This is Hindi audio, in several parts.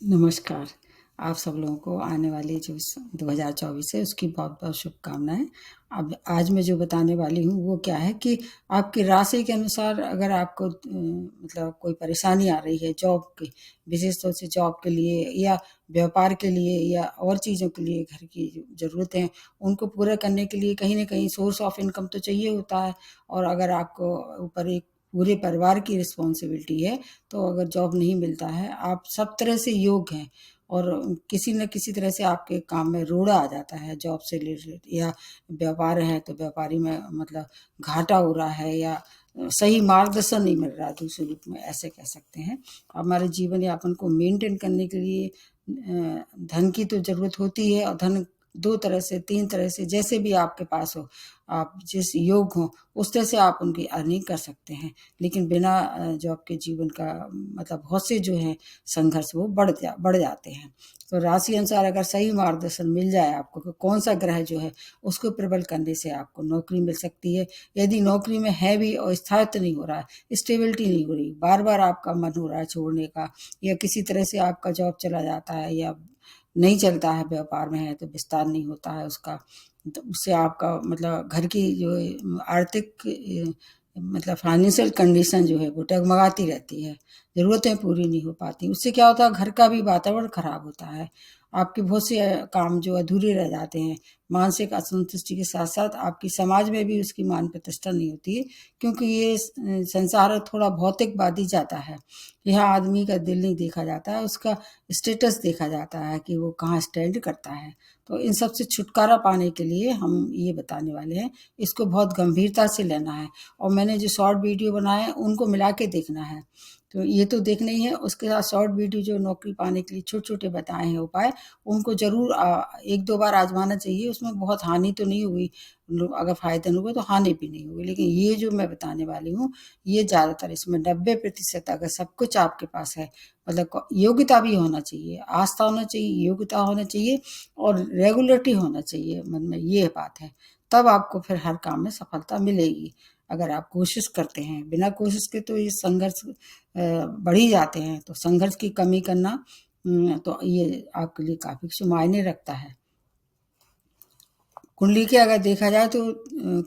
नमस्कार। आप सब लोगों को आने वाली जो 2024 है उसकी बहुत-बहुत शुभकामनाएँ। अब आज मैं जो बताने वाली हूँ वो क्या है कि आपकी राशि के अनुसार अगर आपको मतलब कोई परेशानी आ रही है जॉब की, विशेष तौर से जॉब के लिए या व्यापार के लिए या और चीज़ों के लिए घर की जो ज़रूरतें हैं, उनको पूरा करने के लिए कहीं न कहीं सोर्स ऑफ इनकम तो चाहिए होता है। और अगर आपको ऊपर एक पूरे परिवार की रिस्पॉन्सिबिलिटी है, तो अगर जॉब नहीं मिलता है, आप सब तरह से योग्य हैं और किसी न किसी तरह से आपके काम में रोड़ा आ जाता है जॉब से रिलेटेड, या व्यापार है तो व्यापारी में मतलब घाटा हो रहा है या सही मार्गदर्शन नहीं मिल रहा है, दूसरे रूप में ऐसे कह सकते हैं। हमारे जीवन यापन को मेंटेन करने के लिए धन की तो ज़रूरत होती है, और धन 2 तरह से 3 तरह से जैसे भी आपके पास हो, आप जिस योग्य हो उस तरह से आप उनकी अर्निंग कर सकते हैं। लेकिन बिना जॉब के जीवन का मतलब बहुत से जो हैं संघर्ष वो बढ़ जाते हैं। तो राशि अनुसार अगर सही मार्गदर्शन मिल जाए आपको कि कौन-सा ग्रह जो है उसको प्रबल करने से आपको नौकरी मिल सकती है। यदि नौकरी में है भी और स्थायित्व नहीं हो रहा है, स्टेबिलिटी नहीं हो रही, बार-बार आपका मन हो रहा है छोड़ने का, या किसी तरह से आपका जॉब चला जाता है या नहीं चलता है, व्यापार में है तो विस्तार नहीं होता है उसका, तो उससे आपका मतलब घर की जो आर्थिक मतलब फाइनेंशियल कंडीशन जो है वो डगमगाती रहती है, ज़रूरतें पूरी नहीं हो पाती। उससे क्या होता है, घर का भी वातावरण खराब होता है। आपके बहुत से काम जो अधूरे रह जाते हैं। मानसिक असंतुष्टि के साथ-साथ आपकी समाज में भी उसकी मान प्रतिष्ठा नहीं होती है, क्योंकि ये संसार थोड़ा भौतिकवादी जाता है। यहाँ आदमी का दिल नहीं देखा जाता है, उसका स्टेटस देखा जाता है कि वो कहाँ स्टैंड करता है। तो इन सब से छुटकारा पाने के लिए हम ये बताने वाले हैं, इसको बहुत गंभीरता से लेना है, और मैंने जो शॉर्ट वीडियो बनाए हैं उनको मिला के देखना है। तो ये तो देखना ही है, उसके साथ शॉर्ट वीडियो जो नौकरी पाने के लिए छोटे-छोटे बताए हैं उपाय, उनको ज़रूर 1-2 बार आज़माना चाहिए। उसमें बहुत हानि तो नहीं हुई, लो अगर फ़ायदा नहीं हुआ तो हानि भी नहीं हुई। लेकिन ये जो मैं बताने वाली हूँ, ये ज़्यादातर इसमें 90% अगर सब कुछ आपके पास है, मतलब योग्यता भी होना चाहिए, आस्था होना चाहिए, योग्यता होना चाहिए और रेगुलरिटी होना चाहिए मन में, ये बात है। तब आपको फिर हर काम में सफलता मिलेगी। अगर आप कोशिश करते हैं, बिना कोशिश के तो ये संघर्ष बढ़ ही जाते हैं, तो संघर्ष की कमी करना तो ये आपके लिए काफ़ी मायने रखता है। कुंडली के अगर देखा जाए तो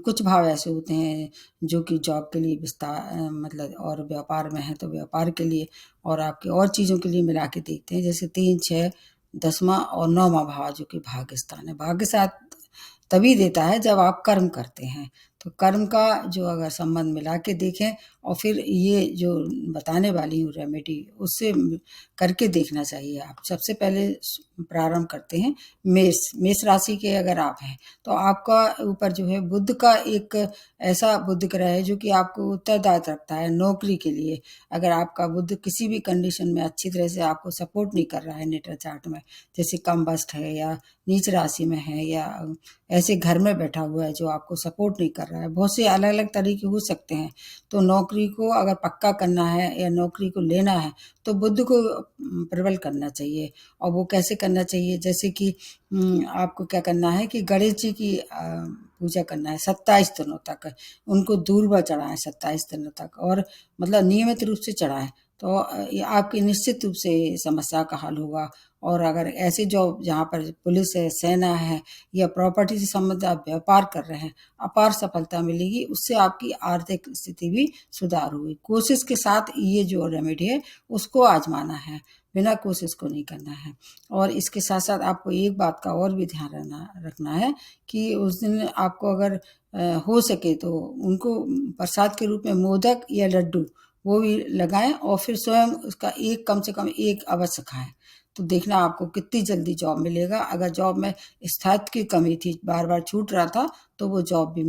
कुछ भाव ऐसे होते हैं जो कि जॉब के लिए मतलब और व्यापार में है तो व्यापार के लिए, और आपके और चीज़ों के लिए मिला के देखते हैं, जैसे 3, 6, 10वां और 9वां भाव जो कि भाग्य स्थान है। भाग्य साथ तभी देता है जब आप कर्म करते हैं। तो कर्म का जो अगर संबंध मिला के देखें और फिर ये जो बताने वाली हूँ रेमेडी उससे करके देखना चाहिए। आप सबसे पहले प्रारंभ करते हैं मेष राशि के अगर आप हैं, तो आपका ऊपर जो है बुध का एक ऐसा बुध ग्रह है जो कि आपको उत्तरदायित्व रखता है नौकरी के लिए। अगर आपका बुध किसी भी कंडीशन में अच्छी तरह से आपको सपोर्ट नहीं कर रहा है नेटल चार्ट में, जैसे कमबस्ट है या नीच राशि में है या ऐसे घर में बैठा हुआ है जो आपको सपोर्ट नहीं कर रहा है, बहुत से अलग-अलग तरीके हो सकते हैं। तो नौकरी को अगर पक्का करना है या नौकरी को लेना है, तो बुध को प्रबल करना चाहिए। और वो कैसे करना चाहिए, जैसे कि आपको क्या करना है कि गणेश जी की पूजा करना है 27 दिनों तक, उनको दूर्वा चढ़ाएँ 27 दिनों तक, और मतलब नियमित रूप से चढ़ाएँ। तो ये आपकी निश्चित रूप से समस्या का हल होगा। और अगर ऐसे जॉब जहाँ पर पुलिस है, सेना है या प्रॉपर्टी से संबंधित आप व्यापार कर रहे हैं, अपार सफलता मिलेगी, उससे आपकी आर्थिक स्थिति भी सुधार होगी। कोशिश के साथ ये जो रेमेडी है उसको आज़माना है, बिना कोशिश को नहीं करना है। और इसके साथ-साथ आपको एक बात का और भी ध्यान रखना है कि उस दिन आपको अगर हो सके तो उनको प्रसाद के रूप में मोदक या लड्डू वो भी लगाएँ, और फिर स्वयं उसका एक कम से कम 1 अवश्य खाएँ। तो देखना आपको कितनी जल्दी जॉब मिलेगा। अगर जॉब में स्थायित्व की कमी थी, बार-बार छूट रहा था, तो वो जॉब भी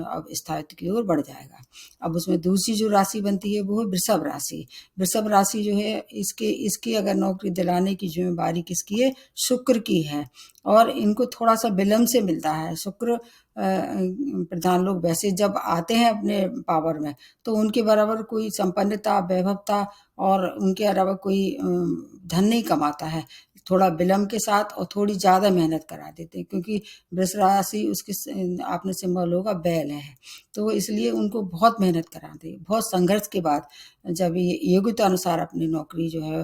अब स्थायित्व की ओर बढ़ जाएगा। अब उसमें दूसरी जो राशि बनती है वो है वृषभ राशि। वृषभ राशि जो है इसके इसकी अगर नौकरी दिलाने की ज़िम्मेदारी किसकी है? शुक्र की है, और इनको थोड़ा-सा विलम्ब से मिलता है। शुक्र प्रधान लोग वैसे जब आते हैं अपने पावर में, तो उनके बराबर कोई संपन्नता, वैभवता और उनके अलावा कोई धन नहीं कमाता है। थोड़ा विलम्ब के साथ और थोड़ी ज़्यादा मेहनत करा देते हैं, क्योंकि वृष राशि उसके आपने सिंबल होगा बैल है, तो इसलिए उनको बहुत मेहनत कराते हैं। बहुत संघर्ष के बाद जब ये योग्यता अनुसार अपनी नौकरी जो है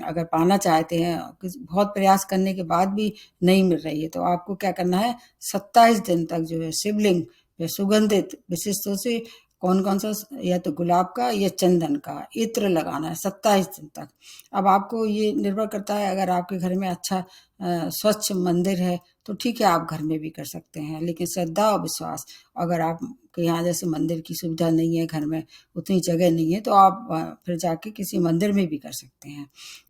अगर पाना चाहते हैं, बहुत प्रयास करने के बाद भी नहीं मिल रही है, तो आपको क्या करना है, 27 दिन तक जो है शिवलिंग या सुगंधित विशिष्टों से कौन कौन सा, या तो गुलाब का या चंदन का इत्र लगाना है 27 दिन तक। अब आपको ये निर्भर करता है, अगर आपके घर में अच्छा स्वच्छ मंदिर है तो ठीक है, आप घर में भी कर सकते हैं, लेकिन श्रद्धा और विश्वास, अगर आपके यहाँ जैसे मंदिर की सुविधा नहीं है, घर में उतनी जगह नहीं है, तो आप फिर जाके किसी मंदिर में भी कर सकते हैं।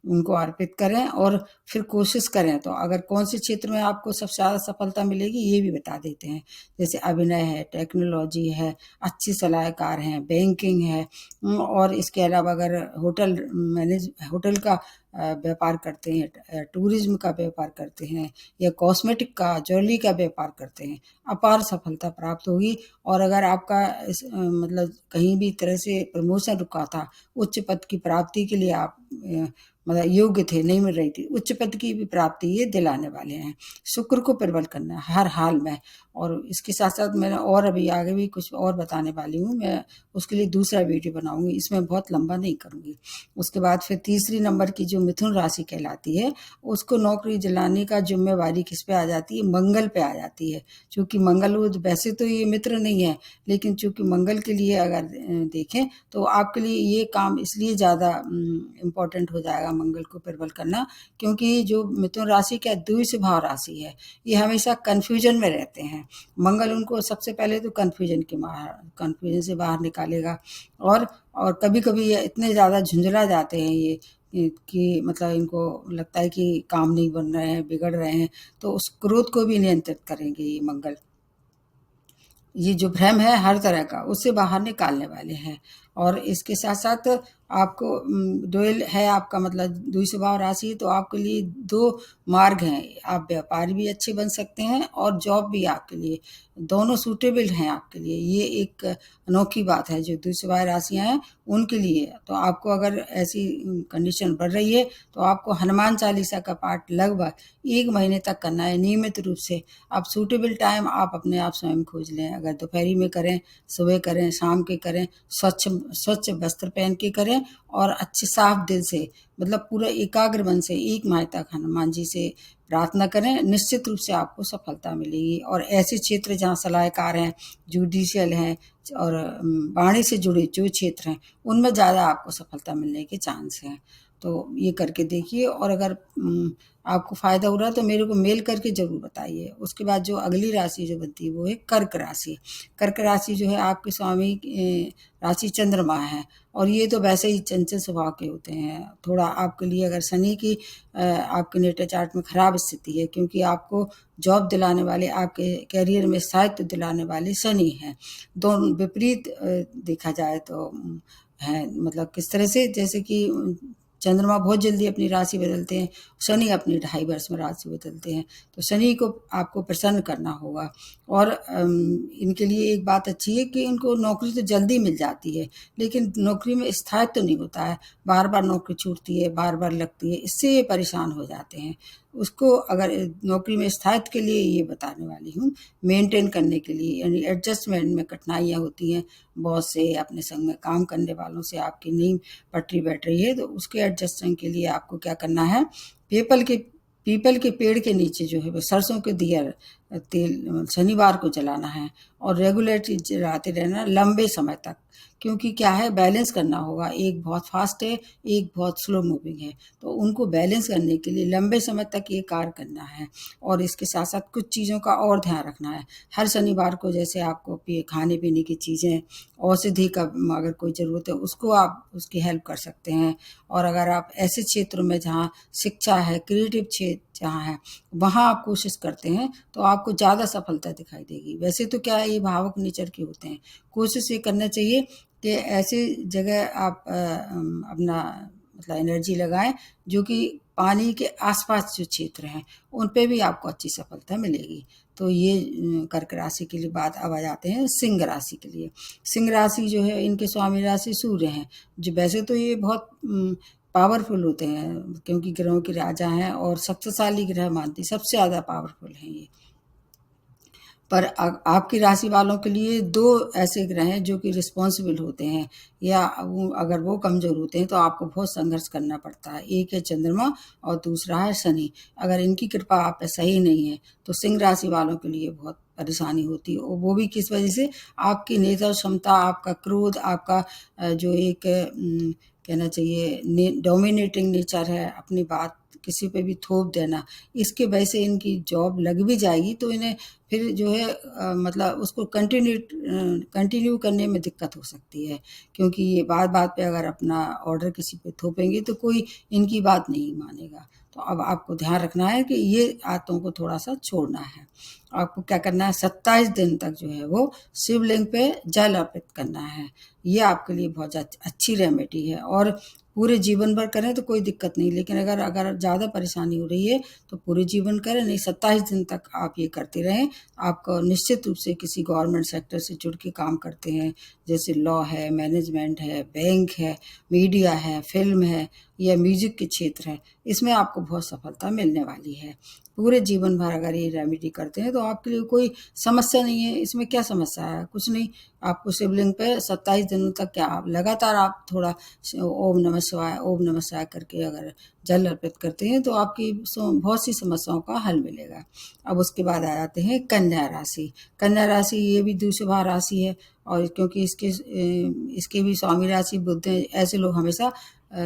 उनको अर्पित करें और फिर कोशिश करें, तो अगर कौन से क्षेत्र में आपको सबसे ज़्यादा सफलता मिलेगी ये भी बता देते हैं। जैसे अभिनय है, टेक्नोलॉजी है, अच्छी सलाहकार हैं, बैंकिंग है, और इसके अलावा अगर होटल का व्यापार करते हैं, टूरिज्म का व्यापार करते हैं, या कॉस्मेटिक का, ज्वेलरी का व्यापार करते हैं, अपार सफलता प्राप्त होगी। और अगर आपका मतलब कहीं भी तरह से प्रमोशन रुका था, उच्च पद की प्राप्ति के लिए आप मतलब योग्य थे, नहीं मिल रही थी, उच्च पद की भी प्राप्ति ये दिलाने वाले हैं। शुक्र को प्रबल करना है हर हाल में। और इसके साथ साथ मैं और अभी आगे भी कुछ और बताने वाली हूँ, मैं उसके लिए दूसरा वीडियो बनाऊंगी, इसमें बहुत लंबा नहीं करूंगी। उसके बाद फिर तीसरी नंबर की जो मिथुन राशि कहलाती है, उसको नौकरी दिलाने का जिम्मेवारी किस पे आ जाती है, मंगल पे आ जाती है। चूंकि मंगल वैसे तो ये मित्र नहीं है, लेकिन चूंकि मंगल के लिए अगर देखें तो आपके लिए ये काम इसलिए ज़्यादा इम्पोर्टेंट हो जाएगा मंगल को प्रबल करना, क्योंकि जो मिथुन राशि का द्वितीय भाव राशि है, ये हमेशा कन्फ्यूजन में रहते हैं। मंगल उनको सबसे पहले तो कन्फ्यूजन से बाहर निकालेगा। और कभी कभी ये इतने ज़्यादा झुंझला जाते हैं ये कि मतलब इनको लगता है कि काम नहीं बन रहे हैं, बिगड़ रहे हैं, तो उस क्रोध को भी नियंत्रित करेंगे ये मंगल। ये जो भ्रम है हर तरह का, उससे बाहर निकालने वाले हैं। और इसके साथ साथ आपको डोयल है आपका मतलब द्वितीय भाव राशि, तो आपके लिए दो मार्ग हैं, आप व्यापारी भी अच्छे बन सकते हैं और जॉब भी आपके लिए, दोनों सूटेबल हैं आपके लिए। ये एक अनोखी बात है जो द्वितीय भाव राशियां हैं उनके लिए। तो आपको अगर ऐसी कंडीशन बढ़ रही है, तो आपको हनुमान चालीसा का पाठ लगभग 1 महीने तक करना है नियमित रूप से। आप सूटेबल टाइम आप अपने आप स्वयं खोज लें, अगर दोपहरी में करें, सुबह करें, शाम के करें, स्वच्छ स्वच्छ वस्त्र पहन के करें, और अच्छे साफ दिल से, मतलब पूरा एकाग्र मन से 1 माह तक हनुमान जी से प्रार्थना करें, निश्चित रूप से आपको सफलता मिलेगी। और ऐसे क्षेत्र जहाँ सलाहकार हैं, जुडिशियल हैं, और वाणी से जुड़े जो क्षेत्र हैं, उनमें ज़्यादा आपको सफलता मिलने के चांस हैं। तो ये करके देखिए, और अगर आपको फ़ायदा हो रहा है तो मेरे को मेल करके ज़रूर बताइए। उसके बाद जो अगली राशि जो बनती है वो है कर्क राशि। कर्क राशि जो है आपके स्वामी राशि चंद्रमा है, और ये तो वैसे ही चंचल स्वभाव के होते हैं। थोड़ा आपके लिए अगर शनि की आपके नेटल चार्ट में खराब स्थिति है, क्योंकि आपको जॉब दिलाने वाले, आपके करियर में स्थायित्व दिलाने वाले शनि हैं। दोनों विपरीत देखा जाए तो है, मतलब किस तरह से, जैसे कि चंद्रमा बहुत जल्दी अपनी राशि बदलते हैं, शनि अपनी 2.5 वर्ष में राशि बदलते हैं। तो शनि को आपको प्रसन्न करना होगा। और इनके लिए एक बात अच्छी है कि इनको नौकरी तो जल्दी मिल जाती है, लेकिन नौकरी में स्थायित्व तो नहीं होता है, बार बार नौकरी छूटती है, बार बार लगती है, इससे ये परेशान हो जाते हैं। उसको अगर नौकरी में स्थायित्व के लिए ये बताने वाली हूँ, मेंटेन करने के लिए, यानी एडजस्टमेंट में कठिनाइयाँ होती हैं, बॉस से, अपने संग में काम करने वालों से आपकी नींव पटरी बैठ रही है, तो उसके एडजस्टमेंट के लिए आपको क्या करना है, पीपल के पीपल के पेड़ के नीचे जो है वो सरसों के दिया तेल शनिवार को जलाना है, और रेगुलरली जलाते रहना लंबे समय तक। क्योंकि क्या है, बैलेंस करना होगा, एक बहुत फास्ट है, एक बहुत स्लो मूविंग है, तो उनको बैलेंस करने के लिए लंबे समय तक ये कार्य करना है। और इसके साथ साथ कुछ चीज़ों का और ध्यान रखना है। हर शनिवार को जैसे आपको खाने पीने की चीज़ें, औषधि का अगर कोई ज़रूरत है उसको आप उसकी हेल्प कर सकते हैं। और अगर आप ऐसे क्षेत्रों में जहाँ शिक्षा है, क्रिएटिव क्षेत्र जहाँ है, वहाँ आप कोशिश करते हैं तो आपको ज़्यादा सफलता दिखाई देगी। वैसे तो क्या है, ये भावुक नेचर के होते हैं, कोशिश ये करना चाहिए कि ऐसी जगह आप अपना मतलब एनर्जी लगाएं जो कि पानी के आसपास जो क्षेत्र हैं उन पे भी आपको अच्छी सफलता मिलेगी। तो ये कर्क राशि के लिए बात। अब आ जाते हैं सिंह राशि के लिए। सिंह राशि जो है, इनके स्वामी राशि सूर्य हैं, जो वैसे तो ये बहुत पावरफुल होते हैं, क्योंकि ग्रहों के राजा हैं और शक्तिशाली ग्रह मानती सबसे ज़्यादा पावरफुल हैं ये। पर आपकी राशि वालों के लिए 2 ऐसे ग्रह हैं जो कि रिस्पॉन्सिबल होते हैं, या अगर वो कमज़ोर होते हैं तो आपको बहुत संघर्ष करना पड़ता है। एक है चंद्रमा और दूसरा है शनि। अगर इनकी कृपा आप पे सही नहीं है तो सिंह राशि वालों के लिए बहुत परेशानी होती है, और वो भी किस वजह से, आपकी नेतृत्व क्षमता, आपका क्रोध, आपका जो एक कहना चाहिए डोमिनेटिंग नेचर है, अपनी बात किसी पे भी थोप देना, इसके वजह से इनकी जॉब लग भी जाएगी तो इन्हें फिर जो है मतलब उसको कंटिन्यू करने में दिक्कत हो सकती है, क्योंकि ये बात बात पे अगर अपना ऑर्डर किसी पे थोपेंगे तो कोई इनकी बात नहीं मानेगा। तो अब आपको ध्यान रखना है कि ये आदतों को थोड़ा सा छोड़ना है। आपको क्या करना है, 27 दिन तक जो है वो शिवलिंग पे जल अर्पित करना है। ये आपके लिए बहुत अच्छी रेमेडी है, और पूरे जीवन भर करें तो कोई दिक्कत नहीं, लेकिन अगर अगर ज़्यादा परेशानी हो रही है तो पूरे जीवन करें, नहीं 27 दिन तक आप ये करते रहें। आपको निश्चित रूप से किसी गवर्नमेंट सेक्टर से जुड़ के काम करते हैं, जैसे लॉ है, मैनेजमेंट है, बैंक है, मीडिया है, फिल्म है, या म्यूजिक के क्षेत्र है, इसमें आपको बहुत सफलता मिलने वाली है। पूरे जीवन भर अगर ये रेमेडी करते हैं तो आपके लिए कोई समस्या नहीं है। इसमें क्या समस्या है, कुछ नहीं। आपको शिवलिंग पे 27 दिनों तक क्या, आप लगातार आप थोड़ा ओम नमः शिवाय, ओम नमः शिवाय करके अगर जल अर्पित करते हैं तो आपकी बहुत सी समस्याओं का हल मिलेगा। अब उसके बाद आ जाते हैं कन्या राशि। कन्या राशि ये भी दूसरा राशि है, और क्योंकि इसके भी स्वामी राशि बुध हैं, ऐसे लोग हमेशा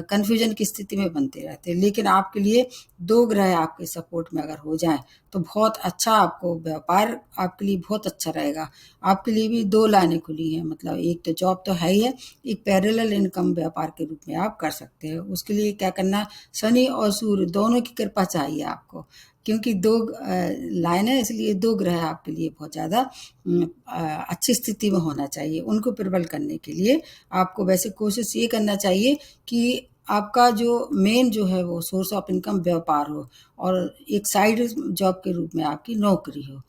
कन्फ्यूजन की स्थिति में बनते रहते हैं। लेकिन आपके लिए 2 ग्रह आपके सपोर्ट में अगर हो जाएं तो बहुत अच्छा, आपको व्यापार आपके लिए बहुत अच्छा रहेगा। आपके लिए भी 2 लाइनें खुली हैं, मतलब एक तो जॉब तो है ही है, एक पैरेलल इनकम व्यापार के रूप में आप कर सकते हैं। उसके लिए क्या करना, शनि और सूर्य दोनों की कृपा चाहिए आपको, क्योंकि 2 लाइन है, इसलिए 2 ग्रह आपके लिए बहुत ज़्यादा अच्छी स्थिति में होना चाहिए। उनको प्रबल करने के लिए आपको वैसे कोशिश ये करना चाहिए कि आपका जो मेन जो है वो सोर्स ऑफ इनकम व्यापार हो, और एक साइड जॉब के रूप में आपकी नौकरी हो,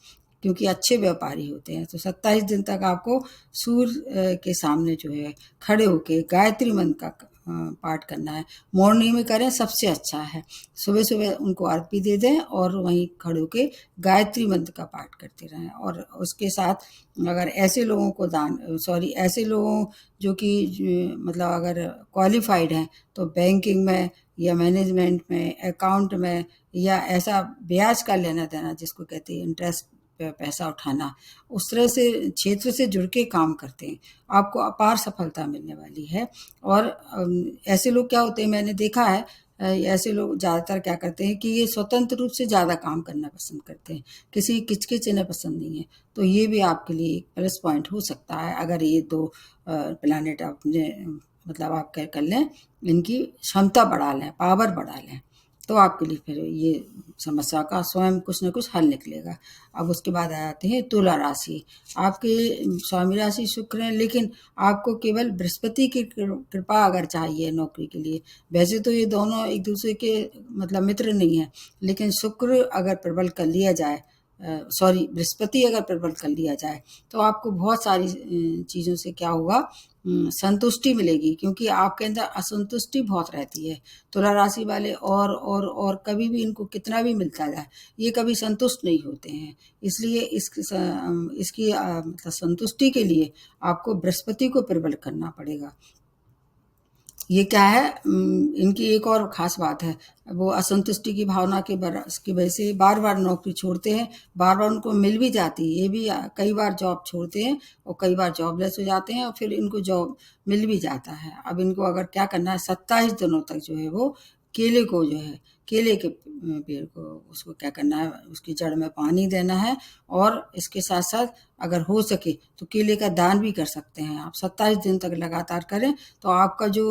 क्योंकि अच्छे व्यापारी होते हैं। तो 27 दिन तक आपको सूर्य के सामने जो है खड़े होके गायत्री मंत्र का पाठ करना है। मॉर्निंग में करें सबसे अच्छा है, सुबह सुबह उनको आरती दे दें और वहीं खड़े होके गायत्री मंत्र का पाठ करते रहें। और उसके साथ अगर ऐसे लोगों को ऐसे लोगों जो कि मतलब अगर क्वालिफाइड हैं तो बैंकिंग में या मैनेजमेंट में, अकाउंट में, या ऐसा ब्याज का लेना देना जिसको कहते हैं इंटरेस्ट पे पैसा उठाना, उस तरह से क्षेत्र से जुड़ के काम करते हैं, आपको अपार सफलता मिलने वाली है। और ऐसे लोग क्या होते हैं, मैंने देखा है ऐसे लोग ज़्यादातर क्या करते हैं कि ये स्वतंत्र रूप से ज़्यादा काम करना पसंद करते हैं, किसी किचकिच इन्हें पसंद नहीं है। तो ये भी आपके लिए एक प्लस पॉइंट हो सकता है, अगर ये 2 प्लैनेट अपने मतलब आप क्या कर लें, इनकी क्षमता बढ़ा लें, पावर बढ़ा लें, तो आपके लिए फिर ये समस्या का स्वयं कुछ न कुछ हल निकलेगा। अब उसके बाद आ जाते हैं तुला राशि। आपके स्वामी राशि शुक्र हैं, लेकिन आपको केवल बृहस्पति की कृपा अगर चाहिए नौकरी के लिए। वैसे तो ये दोनों एक दूसरे के मतलब मित्र नहीं है, लेकिन शुक्र अगर प्रबल कर लिया जाए, बृहस्पति अगर प्रबल कर लिया जाए तो आपको बहुत सारी चीज़ों से क्या होगा, संतुष्टि मिलेगी, क्योंकि आपके अंदर असंतुष्टि बहुत रहती है। तुला राशि वाले और कभी भी इनको कितना भी मिलता जाए ये कभी संतुष्ट नहीं होते हैं। इसलिए इसकी मतलब संतुष्टि के लिए आपको बृहस्पति को प्रबल करना पड़ेगा। ये क्या है, इनकी एक और ख़ास बात है, वो असंतुष्टि की भावना की वजह से बार-बार नौकरी छोड़ते हैं, बार-बार उनको मिल भी जाती है। ये भी कई बार जॉब छोड़ते हैं और कई बार जॉबलेस हो जाते हैं और फिर इनको जॉब मिल भी जाता है। अब इनको अगर क्या करना है, 27 दिनों तक जो है वो केले को जो है, केले के पेड़ को उसको क्या करना है, उसकी जड़ में पानी देना है, और इसके साथ-साथ अगर हो सके तो केले का दान भी कर सकते हैं आप। 27 दिन तक लगातार करें तो आपका जो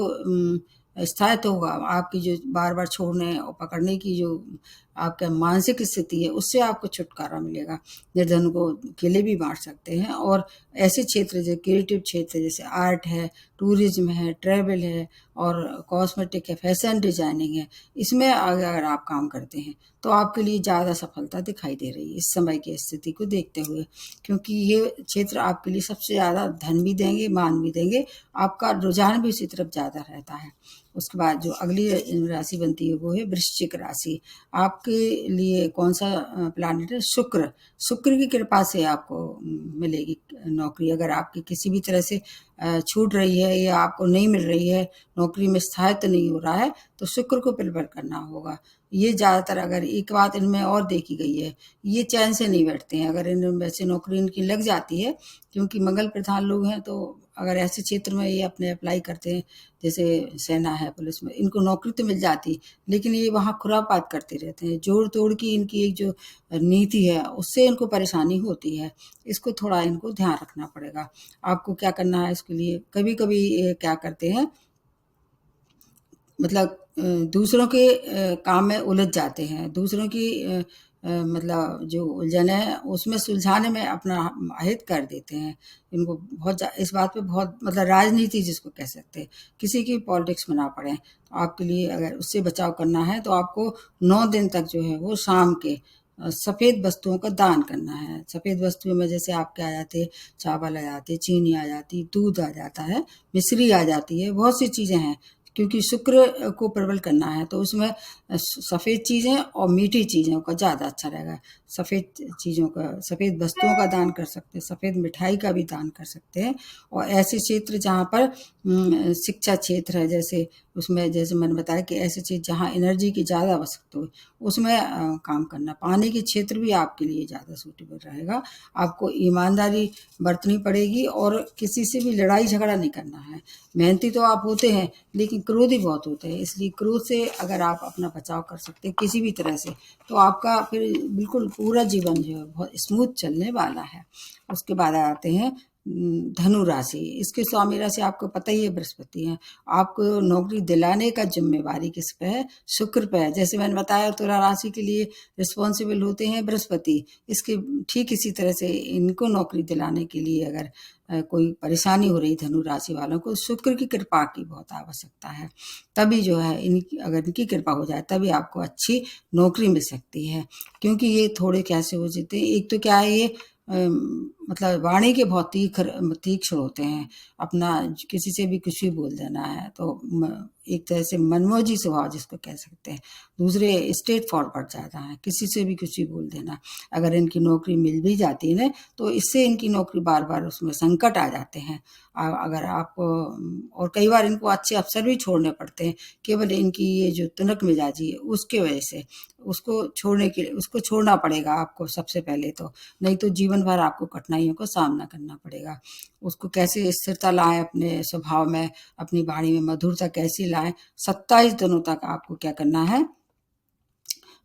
स्थायित्व होगा, आपकी जो बार-बार छोड़ने और पकड़ने की जो आपका मानसिक स्थिति है, उससे आपको छुटकारा मिलेगा। निर्धन को केले भी बाँट सकते हैं, और ऐसे क्षेत्र जो क्रिएटिव क्षेत्र जैसे आर्ट है, टूरिज़्म है, ट्रैवल है, और कॉस्मेटिक है, फैशन डिज़ाइनिंग है, इसमें अगर आप काम करते हैं तो आपके लिए ज़्यादा सफलता दिखाई दे रही है इस समय की स्थिति को देखते हुए, क्योंकि ये क्षेत्र आपके लिए सबसे ज़्यादा धन भी देंगे, मान भी देंगे, आपका रुझान भी इसी तरफ ज़्यादा रहता है। उसके बाद जो अगली राशि बनती है वो है वृश्चिक राशि। आपके लिए कौन सा प्लैनेट है? शुक्र। शुक्र की कृपा से आपको मिलेगी नौकरी। अगर आपकी किसी भी तरह से छूट रही है या आपको नहीं मिल रही है, नौकरी में स्थायित्व नहीं हो रहा है, तो शुक्र को प्रिपेयर करना होगा। ये ज़्यादातर, अगर एक बात इनमें और देखी गई है, ये चैन से नहीं बैठते हैं। अगर इन वैसे नौकरी इनकी लग जाती है, क्योंकि मंगल प्रधान लोग हैं, तो अगर ऐसे क्षेत्र में ये अपने अप्लाई करते हैं, जैसे सेना है, पुलिस में, इनको नौकरी तो मिल जाती, लेकिन ये वहाँ खुरापात करते रहते हैं। जोड़ तोड़ की इनकी एक जो नीति है, उससे इनको परेशानी होती है। इसको थोड़ा इनको ध्यान रखना पड़ेगा। आपको क्या करना है इसके लिए? कभी कभी ये क्या करते हैं, मतलब दूसरों के काम में उलझ जाते हैं। दूसरों की मतलब जो उलझन है उसमें सुलझाने में अपना हित कर देते हैं। इनको बहुत इस बात पे बहुत, मतलब राजनीति जिसको कह सकते हैं, किसी की पॉलिटिक्स में ना पड़े। तो आपके लिए अगर उससे बचाव करना है तो आपको 9 दिन तक जो है वो शाम के सफ़ेद वस्तुओं का दान करना है। सफ़ेद वस्तुओं में जैसे आपके आ जाते, चावल आ जाते, चीनी आ जाती, दूध आ जाता है, मिश्री आ जाती है, बहुत सी चीज़ें हैं। क्योंकि शुक्र को प्रबल करना है तो उसमें सफ़ेद चीज़ें और मीठी चीज़ों का ज़्यादा अच्छा रहेगा। सफ़ेद चीज़ों का, सफ़ेद वस्तुओं का दान कर सकते हैं, सफ़ेद मिठाई का भी दान कर सकते हैं। और ऐसे क्षेत्र जहाँ पर शिक्षा क्षेत्र है, जैसे उसमें जैसे मैंने बताया कि ऐसी चीज़ जहाँ एनर्जी की ज़्यादा आवश्यकता हो, उसमें काम करना। पानी के क्षेत्र भी आपके लिए ज़्यादा सूटेबल रहेगा। आपको ईमानदारी बरतनी पड़ेगी और किसी से भी लड़ाई झगड़ा नहीं करना है। मेहनती तो आप होते हैं, लेकिन क्रोधी बहुत होते हैं, इसलिए क्रोध से अगर आप अपना बचाव कर सकते हैं किसी भी तरह से, तो आपका फिर बिल्कुल पूरा जीवन जो है बहुत स्मूथ चलने वाला है। उसके बाद आते हैं धनु राशि। इसके स्वामी राशि आपको पता ही है, बृहस्पति है। आपको नौकरी दिलाने का जिम्मेवारी किस पे है? शुक्र पे है। जैसे मैंने बताया, तुला राशि के लिए रिस्पॉन्सिबल होते हैं बृहस्पति। इसके ठीक इसी तरह से इनको नौकरी दिलाने के लिए अगर कोई परेशानी हो रही धनु राशि वालों को, शुक्र की कृपा की बहुत आवश्यकता है। तभी जो है इनकी, अगर इनकी कृपा हो जाए तभी आपको अच्छी नौकरी मिल सकती है। क्योंकि ये थोड़े कैसे हो जाते हैं, एक तो क्या है, ये मतलब वाणी के बहुत तीक्ष्ण होते हैं। अपना किसी से भी कुछ भी बोल देना है, तो एक तरह से मनमोजी स्वभाव जिसको कह सकते हैं। दूसरे स्ट्रेट फॉरवर्ड ज़्यादा है, किसी से भी कुछ भी बोल देना। अगर इनकी नौकरी मिल भी जाती है ना, तो इससे इनकी नौकरी बार बार उसमें संकट आ जाते हैं। अगर आपको, और कई बार इनको अच्छे अफसर भी छोड़ने पड़ते हैं, केवल इनकी ये जो तुनक मिजाजी है उसके वजह से। उसको छोड़ना पड़ेगा आपको सबसे पहले तो, नहीं तो जीवन भर आपको कठिनाइयों का सामना करना पड़ेगा। उसको कैसे स्थिरता लाएं अपने स्वभाव में, अपनी वाणी में मधुरता कैसी लाएं। 27 दिनों तक आपको क्या करना है,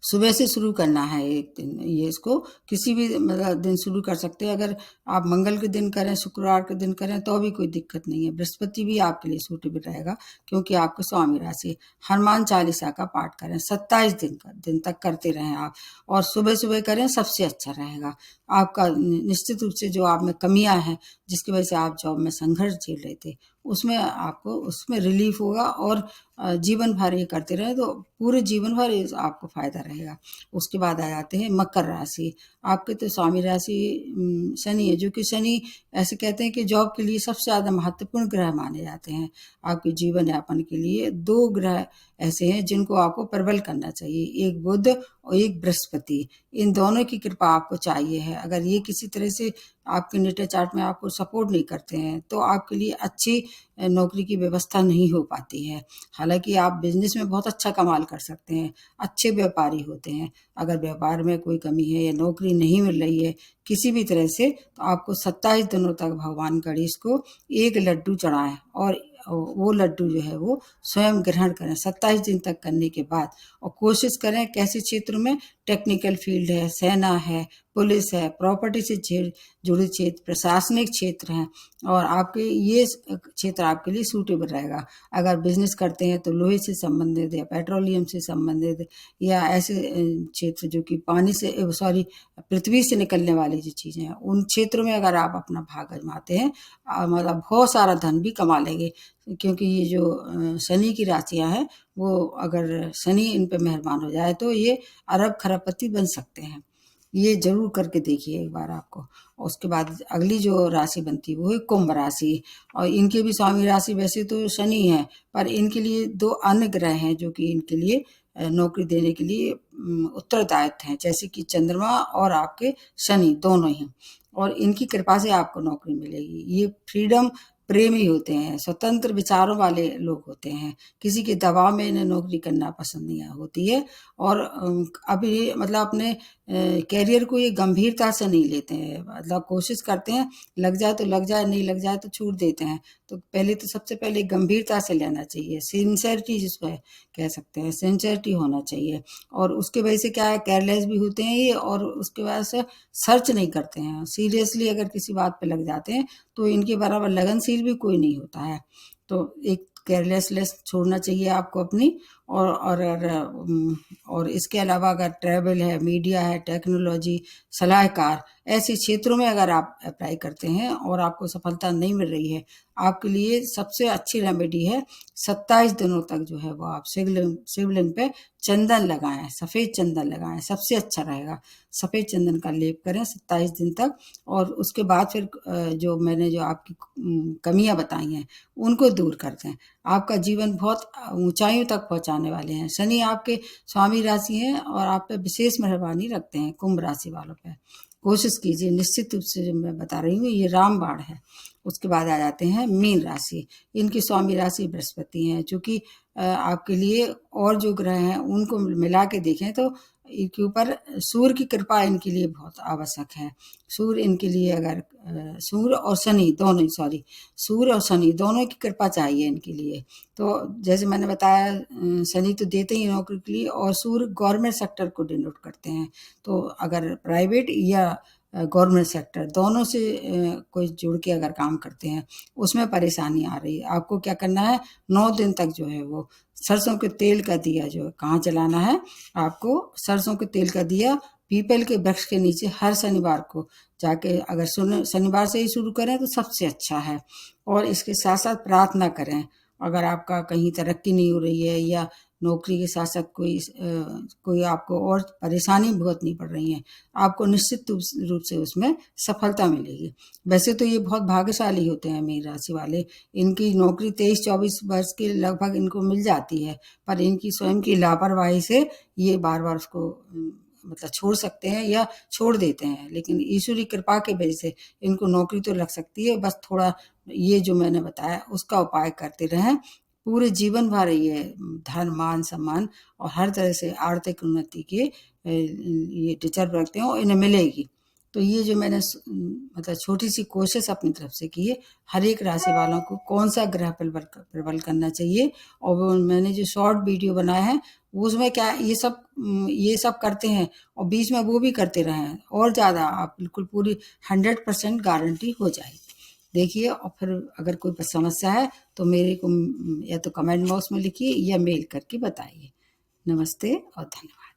सुबह से शुरू करना है एक दिन। ये इसको किसी भी मतलब दिन शुरू कर सकते हैं। अगर आप मंगल के दिन करें, शुक्रवार के दिन करें, तो भी कोई दिक्कत नहीं है। बृहस्पति भी आपके लिए सूटेबल रहेगा, क्योंकि आपका स्वामी राशि है। हनुमान चालीसा का पाठ करें, 27 दिन तक करते रहें आप, और सुबह सुबह करें, सबसे अच्छा रहेगा। आपका निश्चित रूप से जो आप में कमियां हैं, जिसकी वजह से आप जॉब में संघर्ष झेल रहे थे, उसमें रिलीफ होगा। और जीवन भर ये करते रहे तो पूरे जीवन भर आपको फायदा रहेगा। उसके बाद आ जाते हैं मकर राशि। आपके तो स्वामी राशि शनि है, जो कि शनि ऐसे कहते हैं कि जॉब के लिए सबसे ज़्यादा महत्वपूर्ण ग्रह माने जाते हैं। आपके जीवन यापन के लिए 2 ग्रह ऐसे हैं जिनको आपको प्रबल करना चाहिए, एक बुध और एक बृहस्पति। इन दोनों की कृपा आपको चाहिए है। अगर ये किसी तरह से आपके नेटल चार्ट में आपको सपोर्ट नहीं करते हैं, तो आपके लिए अच्छी नौकरी की व्यवस्था नहीं हो पाती है। हालांकि आप बिजनेस में बहुत अच्छा कमाल कर सकते हैं, अच्छे व्यापारी होते हैं। अगर व्यापार में कोई कमी है या नौकरी नहीं मिल रही है किसी भी तरह से, तो आपको 27 दिनों तक भगवान गणेश को एक लड्डू चढ़ाएं, और वो लड्डू जो है वो स्वयं ग्रहण करें 27 दिन तक करने के बाद। और कोशिश करें, कैसे क्षेत्र में, टेक्निकल फील्ड है, सेना है, पुलिस है, प्रॉपर्टी से जुड़े क्षेत्र, प्रशासनिक क्षेत्र हैं, और आपके ये क्षेत्र आपके लिए सूटेबल रहेगा। अगर बिजनेस करते हैं तो लोहे से संबंधित या पेट्रोलियम से संबंधित, या ऐसे क्षेत्र जो कि पानी से, सॉरी, पृथ्वी से निकलने वाली जो चीज़ें हैं, उन क्षेत्रों में अगर आप अपना भाग आजमाते हैं, मतलब बहुत सारा धन भी कमा लेंगे। क्योंकि ये जो शनि की राशियाँ हैं, वो अगर शनि इन पे मेहरबान हो जाए तो ये अरब खरबपति बन सकते हैं। ये जरूर करके देखिए एक बार आपको। और उसके बाद अगली जो राशि बनती है वो है कुंभ राशि, और इनके भी स्वामी राशि वैसे तो शनि है, पर इनके लिए दो अन्य ग्रह हैं जो कि इनके लिए नौकरी देने के लिए उत्तरदायित्व हैं, जैसे कि चंद्रमा और आपके शनि दोनों ही। और इनकी कृपा से आपको नौकरी मिलेगी। ये फ्रीडम प्रेमी होते हैं, स्वतंत्र विचारों वाले लोग होते हैं, किसी के दबाव में इन्हें नौकरी करना पसंद नहीं होती है। और अभी मतलब अपने कैरियर को ये गंभीरता से नहीं लेते हैं, मतलब कोशिश करते हैं, लग जाए तो लग जाए, नहीं लग जाए तो छूट देते हैं। तो पहले तो सबसे पहले गंभीरता से लेना चाहिए, सिंसेरिटी जिसको है कह सकते हैं, सिंसेरिटी होना चाहिए। और उसके वजह से क्या है, केयरलेस भी होते हैं ये, और उसके वजह से सर्च नहीं करते हैं सीरियसली। अगर किसी बात पे लग जाते हैं तो इनके बराबर लगनशील भी कोई नहीं होता है। तो एक केयरलेसनेस छोड़ना चाहिए आपको अपनी। और इसके अलावा अगर ट्रैवल है, मीडिया है, टेक्नोलॉजी, सलाहकार, ऐसे क्षेत्रों में अगर आप अप्लाई करते हैं और आपको सफलता नहीं मिल रही है, आपके लिए सबसे अच्छी रेमेडी है 27 दिनों तक जो है वो आप शिवलिंग पे चंदन लगाएं, सफ़ेद चंदन लगाएं, सबसे अच्छा रहेगा। सफ़ेद चंदन का लेप करें 27 दिन तक, और उसके बाद फिर जो मैंने जो आपकी कमियां बताई हैं उनको दूर कर दें। आपका जीवन बहुत ऊंचाइयों तक पहुंचाने वाले हैं। शनि आपके स्वामी राशि हैं और आप पे विशेष मेहरबानी रखते हैं कुंभ राशि वालों पे। कोशिश कीजिए, निश्चित रूप से जो मैं बता रही हूँ ये रामबाण है। उसके बाद आ जाते हैं मीन राशि। इनकी स्वामी राशि बृहस्पति हैं, चूंकि आपके लिए और जो ग्रह हैं उनको मिला के देखें तो इनके ऊपर सूर्य की कृपा इनके लिए बहुत आवश्यक है। सूर्य इनके लिए अगर सूर्य और शनि दोनों ही, सॉरी, सूर्य और शनि दोनों की कृपा चाहिए इनके लिए। तो जैसे मैंने बताया, शनि तो देते ही नौकरी के लिए, और सूर्य गवर्नमेंट सेक्टर को डिनोट करते हैं। तो अगर प्राइवेट या गवर्नमेंट सेक्टर दोनों से कोई जुड़ के अगर काम करते हैं, उसमें परेशानी आ रही है, आपको क्या करना है, 9 दिन तक जो है वो सरसों के तेल का दिया जो है कहाँ जलाना है, आपको सरसों के तेल का दिया पीपल के वृक्ष के नीचे हर शनिवार को जाके, अगर शनिवार से ही शुरू करें तो सबसे अच्छा है। और इसके साथ साथ प्रार्थना करें। अगर आपका कहीं तरक्की नहीं हो रही है या नौकरी के साथ साथ कोई आपको और परेशानी भुगतनी पड़ रही है, आपको निश्चित रूप से उसमें सफलता मिलेगी। वैसे तो ये बहुत भाग्यशाली होते हैं मीन राशि वाले। इनकी नौकरी 23-24 वर्ष के लगभग इनको मिल जाती है, पर इनकी स्वयं की लापरवाही से ये बार बार उसको मतलब छोड़ सकते हैं या छोड़ देते हैं। लेकिन ईश्वरी कृपा के वजह से इनको नौकरी तो लग सकती है, बस थोड़ा ये जो मैंने बताया उसका उपाय करते रहें। पूरे जीवन भर ये धन, मान, सम्मान और हर तरह से आर्थिक उन्नति के ये डिजर्व रखते हैं और इन्हें मिलेगी। तो ये जो मैंने मतलब छोटी सी कोशिश अपनी तरफ से की है, हर एक राशि वालों को कौन सा ग्रह प्रबल करना चाहिए, और वो मैंने जो शॉर्ट वीडियो बनाया है उसमें क्या ये सब करते हैं, और बीच में वो भी करते रहें, और ज़्यादा आप बिल्कुल पूरी 100% गारंटी हो जाएगी। देखिए, और फिर अगर कोई समस्या है तो मेरे को या तो कमेंट बॉक्स में लिखिए या मेल करके बताइए। नमस्ते और धन्यवाद।